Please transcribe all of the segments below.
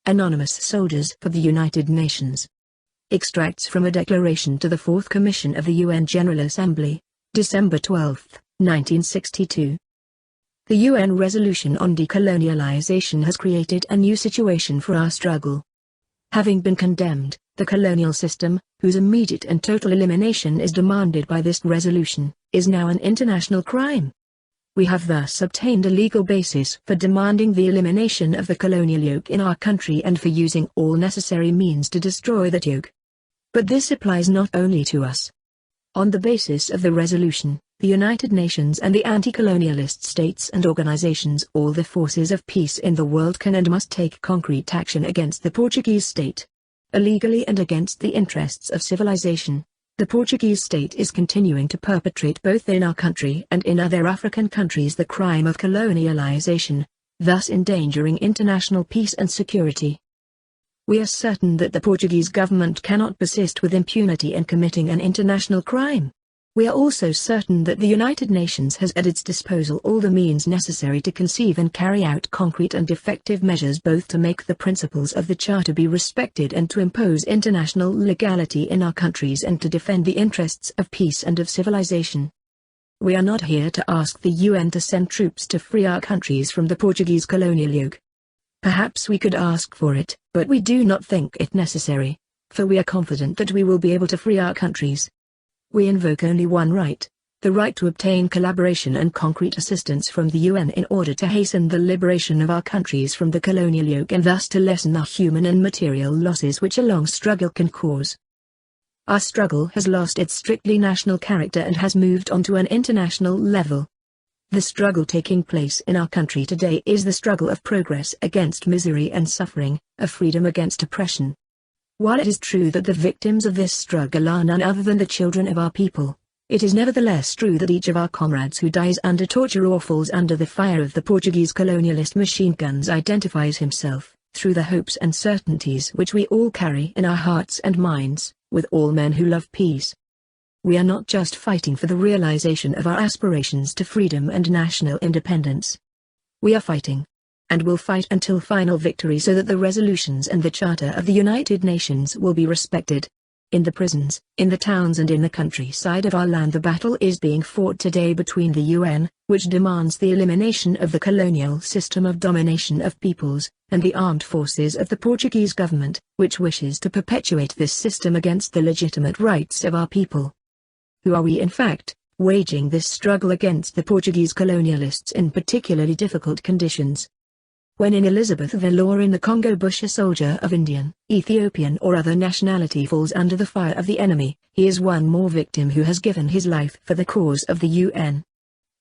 Anonymous Soldiers for the United Nations. Extracts from a declaration to the Fourth Commission of the UN General Assembly, December 12, 1962. The UN resolution on decolonialization has created a new situation for our struggle. Having been condemned, the colonial system, whose immediate and total elimination is demanded by this resolution, is now an international crime. We have thus obtained a legal basis for demanding the elimination of the colonial yoke in our country and for using all necessary means to destroy that yoke. But this applies not only to us. On the basis of the resolution, the United Nations and the anti-colonialist states and organizations, all the forces of peace in the world can and must take concrete action against the Portuguese state. Illegally and against the interests of civilization, the Portuguese state is continuing to perpetrate both in our country and in other African countries the crime of colonialization, thus endangering international peace and security. We are certain that the Portuguese government cannot persist with impunity in committing an international crime. We are also certain that the United Nations has at its disposal all the means necessary to conceive and carry out concrete and effective measures both to make the principles of the Charter be respected and to impose international legality in our countries and to defend the interests of peace and of civilization. We are not here to ask the UN to send troops to free our countries from the Portuguese colonial yoke. Perhaps we could ask for it, but we do not think it necessary, for we are confident that we will be able to free our countries. We invoke only one right, the right to obtain collaboration and concrete assistance from the UN in order to hasten the liberation of our countries from the colonial yoke and thus to lessen the human and material losses which a long struggle can cause. Our struggle has lost its strictly national character and has moved on to an international level. The struggle taking place in our country today is the struggle of progress against misery and suffering, of freedom against oppression. While it is true that the victims of this struggle are none other than the children of our people, it is nevertheless true that each of our comrades who dies under torture or falls under the fire of the Portuguese colonialist machine guns identifies himself, through the hopes and certainties which we all carry in our hearts and minds, with all men who love peace. We are not just fighting for the realization of our aspirations to freedom and national independence. We are fighting, and will fight until final victory so that the resolutions and the Charter of the United Nations will be respected. In the prisons, in the towns and in the countryside of our land the battle is being fought today between the UN, which demands the elimination of the colonial system of domination of peoples, and the armed forces of the Portuguese government, which wishes to perpetuate this system against the legitimate rights of our people. Who are we in fact, waging this struggle against the Portuguese colonialists in particularly difficult conditions? When in Elizabeth of Valour in the Congo bush a soldier of Indian, Ethiopian or other nationality falls under the fire of the enemy, he is one more victim who has given his life for the cause of the UN.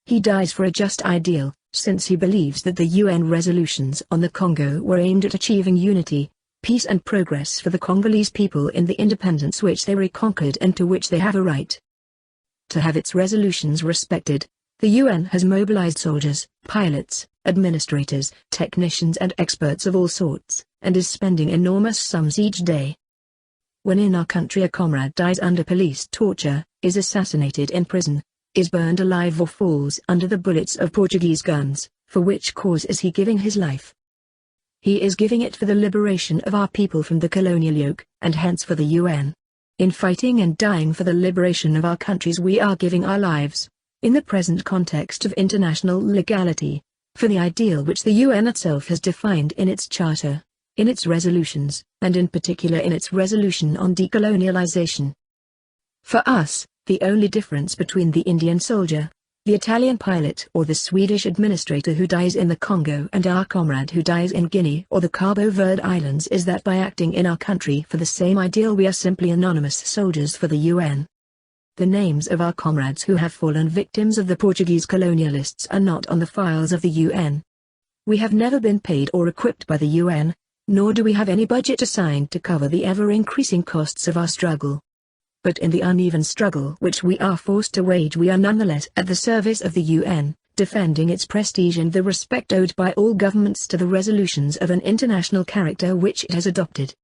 He dies for a just ideal, since he believes that the UN resolutions on the Congo were aimed at achieving unity, peace and progress for the Congolese people in the independence which they reconquered and to which they have a right to have its resolutions respected. The UN has mobilized soldiers, pilots, administrators, technicians and experts of all sorts, and is spending enormous sums each day. When in our country a comrade dies under police torture, is assassinated in prison, is burned alive or falls under the bullets of Portuguese guns, for which cause is he giving his life? He is giving it for the liberation of our people from the colonial yoke, and hence for the UN. In fighting and dying for the liberation of our countries we are giving our lives, in the present context of international legality, for the ideal which the UN itself has defined in its charter, in its resolutions, and in particular in its resolution on decolonialization. For us, the only difference between the Indian soldier, the Italian pilot or the Swedish administrator who dies in the Congo and our comrade who dies in Guinea or the Cabo Verde Islands is that by acting in our country for the same ideal we are simply anonymous soldiers for the UN. The names of our comrades who have fallen victims of the Portuguese colonialists are not on the files of the UN. We have never been paid or equipped by the UN, nor do we have any budget assigned to cover the ever-increasing costs of our struggle. But in the uneven struggle which we are forced to wage we are nonetheless at the service of the UN, defending its prestige and the respect owed by all governments to the resolutions of an international character which it has adopted.